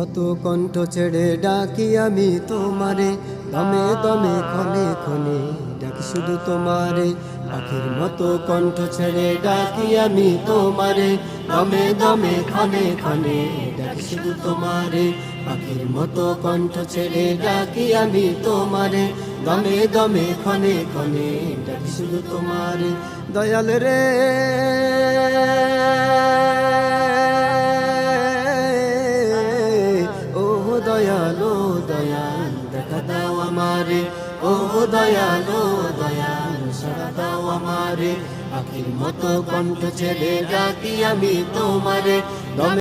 মতো কণ্ঠ ছেড়ে ডাকি আমি তোমারে, দমে দমে ক্ষণে ক্ষণে ডাকি শুধু তোমারে। পাখির মতো কণ্ঠ ছেড়ে ডাকি আমি তোমারে, দমে দমে ক্ষণে ক্ষণে ডাকি শুধু তোমারে। পাখির মতো কণ্ঠ ছেড়ে ডাকি আমি তোমারে, দমে দমে ক্ষণে ক্ষণে ডাকি শুধু তোমারে। দয়াল রে দয়ালো দয়াল দেখা দাও আমারে, ও দয়ালো দয়াল সাড়া দাও আমারে। পাখির মতো কণ্ঠ ছেড়ে ডাকি আমি তোমারে, দমে